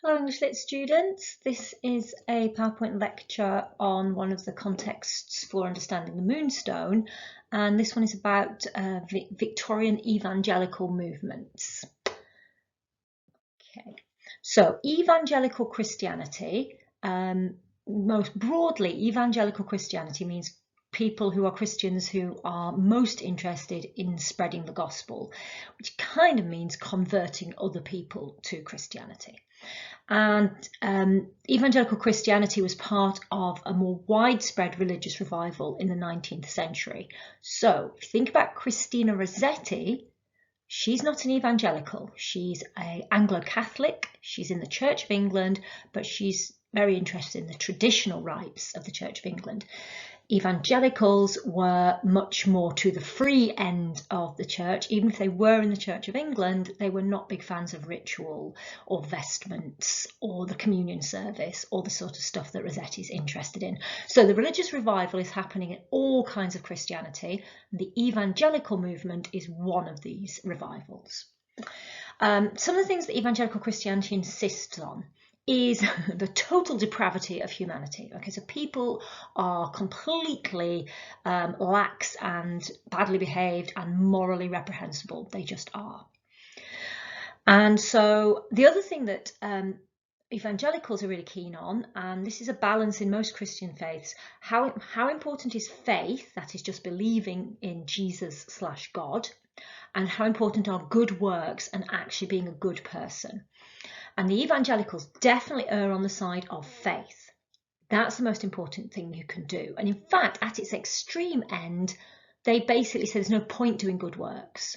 Hello English Lit students, this is a PowerPoint lecture on one of the contexts for understanding the Moonstone, and this one is about Victorian evangelical movements. Okay, so evangelical Christianity, most broadly, evangelical Christianity means people who are Christians who are most interested in spreading the gospel, which kind of means converting other people to Christianity. And evangelical Christianity was part of a more widespread religious revival in the 19th century. So if you think about Christina Rossetti, she's not an evangelical. She's an Anglo-Catholic. She's in the Church of England, but she's very interested in the traditional rites of the Church of England. Evangelicals were much more to the free end of the church. Even if they were in the Church of England, they were not big fans of ritual or vestments or the communion service or the sort of stuff that Rossetti's interested in. So the religious revival is happening in all kinds of Christianity. And the evangelical movement is one of these revivals. Some of the things that evangelical Christianity insists on is the total depravity of humanity. Okay, so people are completely lax and badly behaved and morally reprehensible. They just are. And so the other thing that evangelicals are really keen on, and this is a balance in most Christian faiths, how important is faith, that is just believing in Jesus/God, and how important are good works and actually being a good person. And the evangelicals definitely err on the side of faith. That's the most important thing you can do. And in fact, at its extreme end, they basically say there's no point doing good works.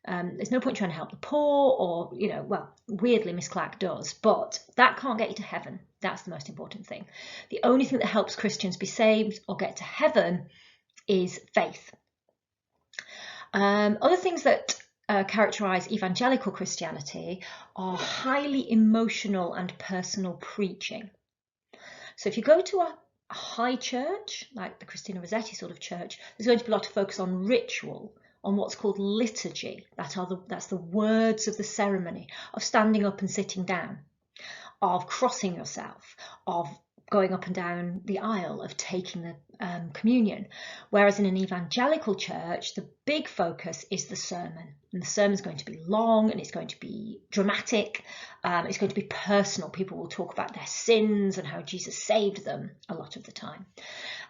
There's no point trying to help the poor, or, well, weirdly Miss Clark does, but that can't get you to heaven. That's the most important thing. The only thing that helps Christians be saved or get to heaven is faith. Other things that characterize evangelical Christianity are highly emotional and personal preaching. So if you go to a high church, like the Christina Rossetti sort of church, there's going to be a lot of focus on ritual, on what's called liturgy. That's the words of the ceremony, of standing up and sitting down, of crossing yourself, of going up and down the aisle, of taking the communion. Whereas in an evangelical church, the big focus is the sermon. And the sermon is going to be long, and it's going to be dramatic. It's going to be personal. People will talk about their sins and how Jesus saved them a lot of the time.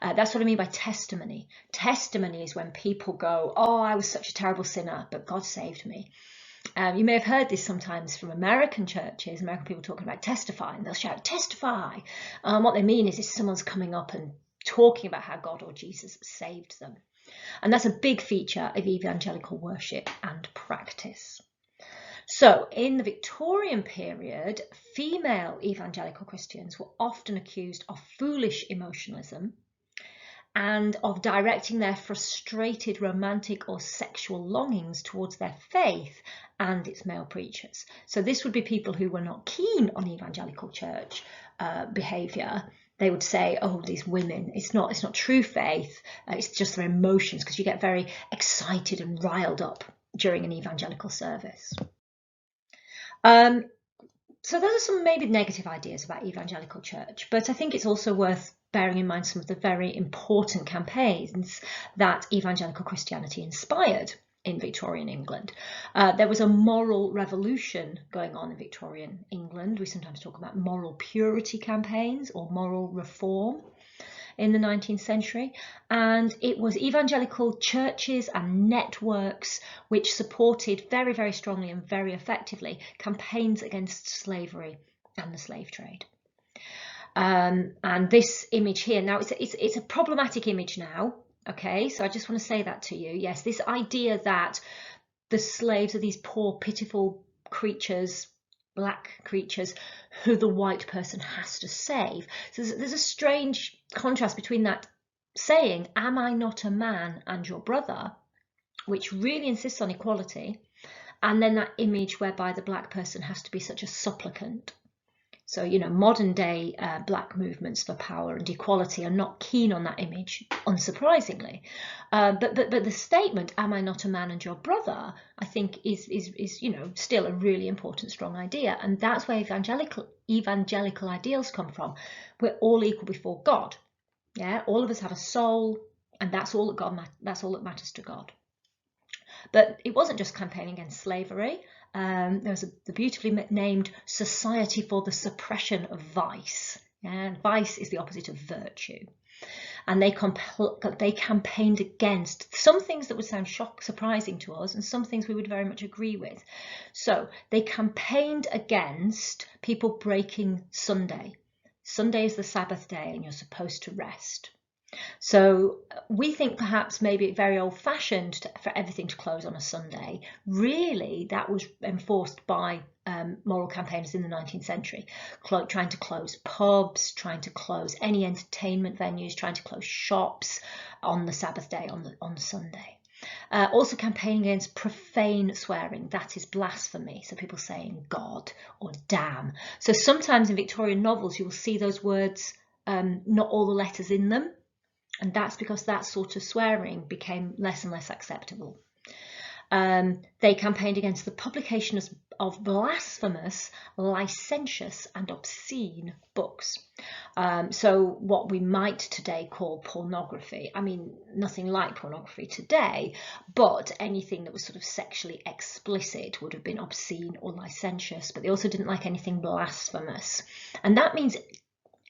That's what I mean by testimony. Testimony is when people go, oh, I was such a terrible sinner, but God saved me. You may have heard this sometimes from American churches, American people talking about testifying. They'll shout, testify. What they mean is someone's coming up and talking about how God or Jesus saved them. And that's a big feature of evangelical worship and practice. So in the Victorian period, female evangelical Christians were often accused of foolish emotionalism and of directing their frustrated romantic or sexual longings towards their faith and its male preachers. So this would be people who were not keen on evangelical church behaviour. They would say, oh, these women, it's not true faith, it's just their emotions, because you get very excited and riled up during an evangelical service. So those are some maybe negative ideas about evangelical church, but I think it's also worth bearing in mind some of the very important campaigns that evangelical Christianity inspired in Victorian England. There was a moral revolution going on in Victorian England. We sometimes talk about moral purity campaigns or moral reform in the 19th century, and it was evangelical churches and networks which supported very, very strongly and very effectively campaigns against slavery and the slave trade. And this image here, now it's a problematic image now, okay, so I just want to say that to you. Yes, this idea that the slaves are these poor, pitiful creatures, black creatures, who the white person has to save. So there's a strange contrast between that saying, am I not a man and your brother, which really insists on equality, and then that image whereby the black person has to be such a supplicant. So, you know, modern day black movements for power and equality are not keen on that image, unsurprisingly. But the statement, "Am I not a man and your brother?" I think is you know, still a really important, strong idea, and that's where evangelical ideals come from. We're all equal before God. Yeah, all of us have a soul, and that's all that matters to God. But it wasn't just campaigning against slavery. There was the beautifully named Society for the Suppression of Vice. And vice is the opposite of virtue. And they campaigned against some things that would sound surprising to us, and some things we would very much agree with. So they campaigned against people breaking Sunday. Sunday is the Sabbath day, and you're supposed to rest. So we think perhaps maybe very old-fashioned for everything to close on a Sunday. Really, that was enforced by moral campaigners in the 19th century, trying to close pubs, trying to close any entertainment venues, trying to close shops on the Sabbath day, on Sunday. Also campaigning against profane swearing, that is blasphemy. So people saying God or damn. So sometimes in Victorian novels you will see those words, not all the letters in them. And that's because that sort of swearing became less and less acceptable. They campaigned against the publication of blasphemous, licentious and obscene books. So what we might today call pornography. I mean, nothing like pornography today, but anything that was sort of sexually explicit would have been obscene or licentious. But they also didn't like anything blasphemous. And that means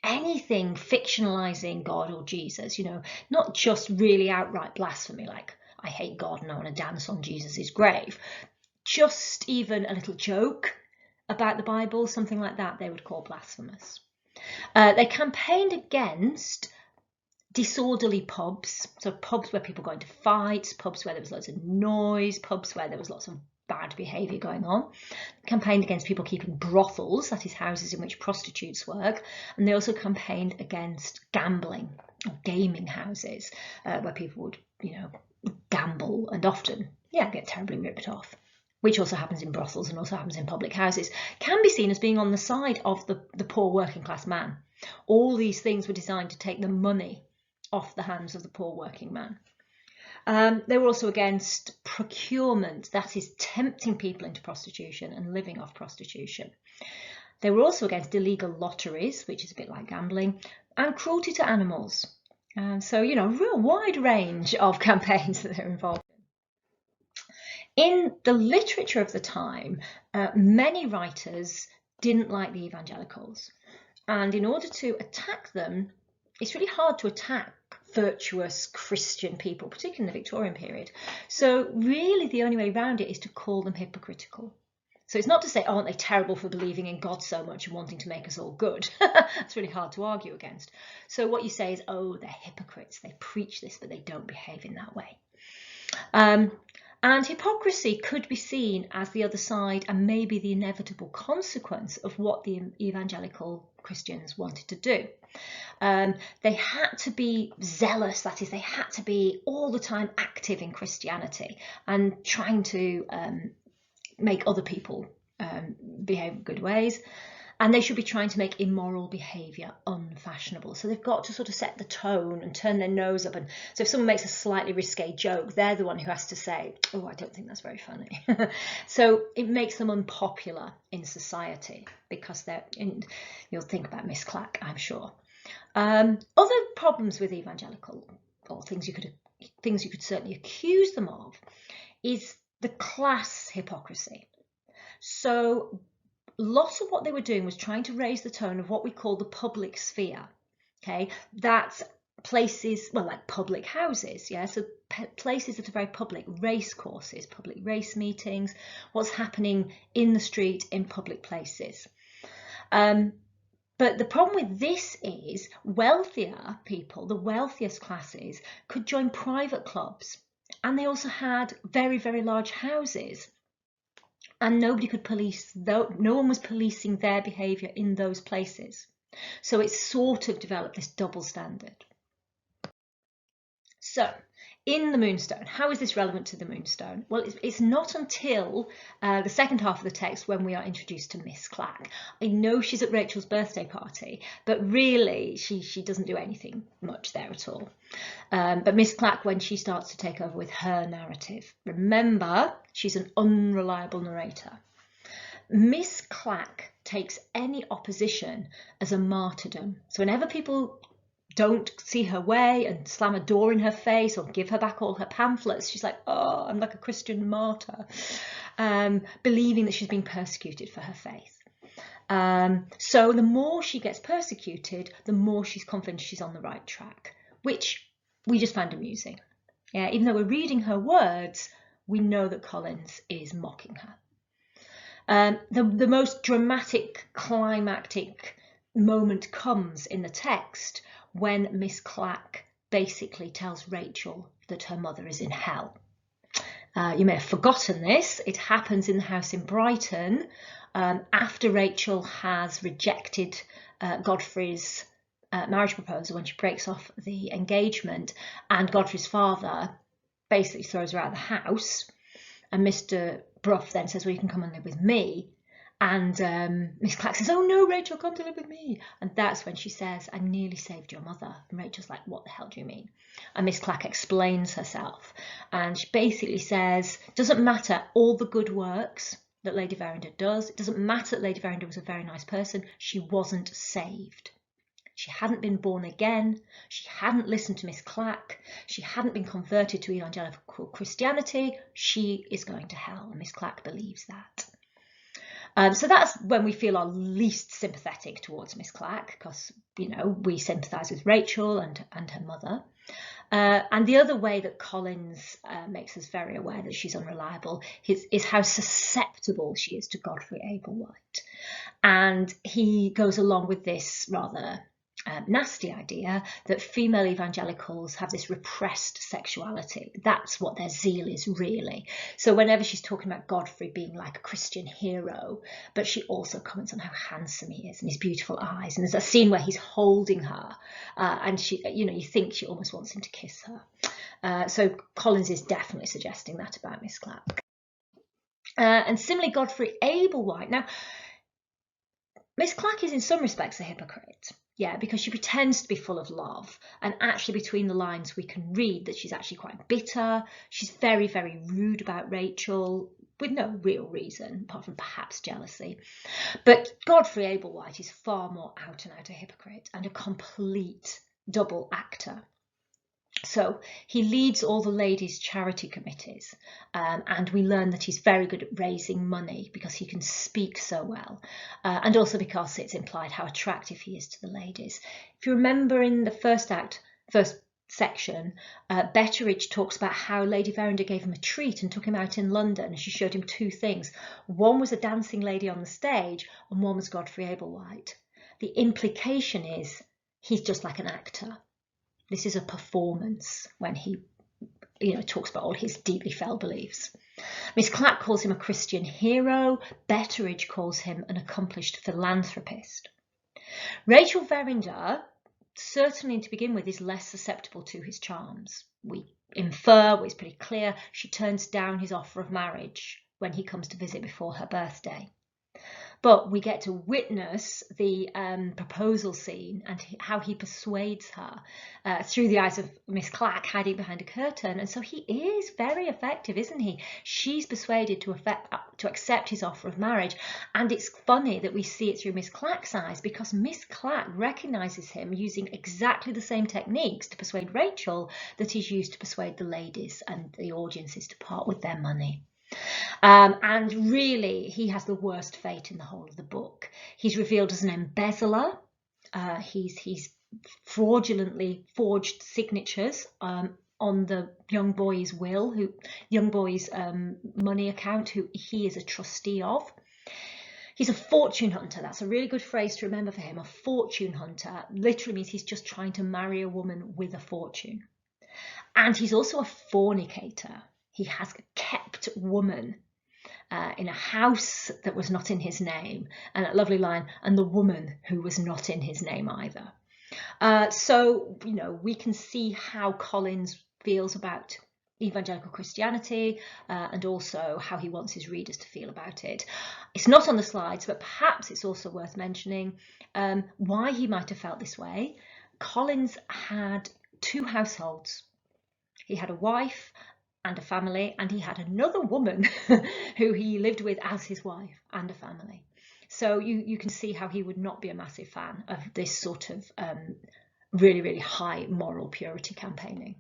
anything fictionalizing God or Jesus, you know, not just really outright blasphemy like I hate God and I want to dance on Jesus's grave, just even a little joke about the Bible, something like that, they would call blasphemous. They campaigned against disorderly pubs, so pubs where people got into fights, pubs where there was loads of noise, pubs where there was lots of bad behaviour going on. Campaigned against people keeping brothels, that is houses in which prostitutes work, and they also campaigned against gambling or gaming houses where people would, you know, gamble and often, get terribly ripped off, which also happens in brothels and also happens in public houses, can be seen as being on the side of the poor working class man. All these things were designed to take the money off the hands of the poor working man. They were also against procurement, that is tempting people into prostitution and living off prostitution. They were also against illegal lotteries, which is a bit like gambling, and cruelty to animals. So, you know, a real wide range of campaigns that they're involved in. In the literature of the time, many writers didn't like the evangelicals. And in order to attack them, it's really hard to attack virtuous Christian people, particularly in the Victorian period. So really the only way around it is to call them hypocritical. So it's not to say, oh, aren't they terrible for believing in God so much and wanting to make us all good? That's really hard to argue against. So what you say is, oh, they're hypocrites. They preach this, but they don't behave in that way. And hypocrisy could be seen as the other side and maybe the inevitable consequence of what the evangelical Christians wanted to do. They had to be zealous, that is, they had to be all the time active in Christianity and trying to make other people behave in good ways. And they should be trying to make immoral behaviour unfashionable. So they've got to sort of set the tone and turn their nose up. And so if someone makes a slightly risque joke, they're the one who has to say, oh, I don't think that's very funny. So it makes them unpopular in society because you'll think about Miss Clack, I'm sure. Other problems with evangelical, or things you could certainly accuse them of, is the class hypocrisy. So lots of what they were doing was trying to raise the tone of what we call the public sphere. Okay, that's places, well, like public houses, so places that are very public, race courses, public race meetings, what's happening in the street in public places. But the problem with this is wealthier people, the wealthiest classes, could join private clubs, and they also had very, very large houses. And nobody could police, no one was policing their behaviour in those places. So it sort of developed this double standard. So in the Moonstone. How is this relevant to the Moonstone? Well, it's not until the second half of the text when we are introduced to Miss Clack. I know she's at Rachel's birthday party, but really she doesn't do anything much there at all. But Miss Clack, when she starts to take over with her narrative, remember, she's an unreliable narrator. Miss Clack takes any opposition as a martyrdom. So whenever people don't see her way and slam a door in her face or give her back all her pamphlets, she's like, oh, I'm like a Christian martyr, believing that she's being persecuted for her faith. So the more she gets persecuted, the more she's convinced she's on the right track, which we just find amusing. Yeah, even though we're reading her words, we know that Collins is mocking her. The most dramatic, climactic moment comes in the text when Miss Clack basically tells Rachel that her mother is in hell. You may have forgotten this. It happens in the house in Brighton after Rachel has rejected Godfrey's marriage proposal when she breaks off the engagement, and Godfrey's father basically throws her out of the house, and Mr. Brough then says, well, you can come and live with me. And Miss Clack says, oh no, Rachel, come to live with me. And that's when she says, I nearly saved your mother. And Rachel's like, what the hell do you mean? And Miss Clack explains herself. And she basically says, doesn't matter all the good works that Lady Verinder does. It doesn't matter that Lady Verinder was a very nice person. She wasn't saved. She hadn't been born again. She hadn't listened to Miss Clack. She hadn't been converted to evangelical Christianity. She is going to hell. And Miss Clack believes that. So that's when we feel our least sympathetic towards Miss Clack, because, you know, we sympathise with Rachel and her mother. And the other way that Collins makes us very aware that she's unreliable is how susceptible she is to Godfrey Ablewhite. And he goes along with this rather nasty idea that female evangelicals have this repressed sexuality. That's what their zeal is, really. So whenever she's talking about Godfrey being like a Christian hero, but she also comments on how handsome he is and his beautiful eyes. And there's a scene where he's holding her and she, you know, you think she almost wants him to kiss her. So Collins is definitely suggesting that about Miss Clack. And similarly, Godfrey Ablewhite. Now, Miss Clack is in some respects a hypocrite. Yeah, because she pretends to be full of love, and actually between the lines we can read that she's actually quite bitter. She's very, very rude about Rachel with no real reason, apart from perhaps jealousy. But Godfrey Ablewhite is far more out and out a hypocrite and a complete double actor. So he leads all the ladies' charity committees, and we learn that he's very good at raising money because he can speak so well, and also because it's implied how attractive he is to the ladies. If you remember in the first section, Betteridge talks about how Lady Verinder gave him a treat and took him out in London, and she showed him two things. One was a dancing lady on the stage, and one was Godfrey Ablewhite. The implication is he's just like an actor. This is a performance when he, you know, talks about all his deeply felt beliefs. Miss Clack calls him a Christian hero. Betteridge calls him an accomplished philanthropist. Rachel Verinder, certainly to begin with, is less susceptible to his charms. We infer, well, it's pretty clear, she turns down his offer of marriage when he comes to visit before her birthday. But we get to witness the proposal scene and how he persuades her through the eyes of Miss Clack hiding behind a curtain. And so he is very effective, isn't he? She's persuaded to accept his offer of marriage. And it's funny that we see it through Miss Clack's eyes, because Miss Clack recognises him using exactly the same techniques to persuade Rachel that he's used to persuade the ladies and the audiences to part with their money. And really, he has the worst fate in the whole of the book. He's revealed as an embezzler. He's fraudulently forged signatures on the young boy's money account, who he is a trustee of. He's a fortune hunter. That's a really good phrase to remember for him. A fortune hunter literally means he's just trying to marry a woman with a fortune. And he's also a fornicator. He has a kept woman in a house that was not in his name, and that lovely line, and the woman who was not in his name either. So, you know, we can see how Collins feels about evangelical Christianity, and also how he wants his readers to feel about it. It's not on the slides, but perhaps it's also worth mentioning why he might have felt this way. Collins had 2 households. He had a wife and a family, and he had another woman who he lived with as his wife and a family. So you can see how he would not be a massive fan of this sort of really, really high moral purity campaigning.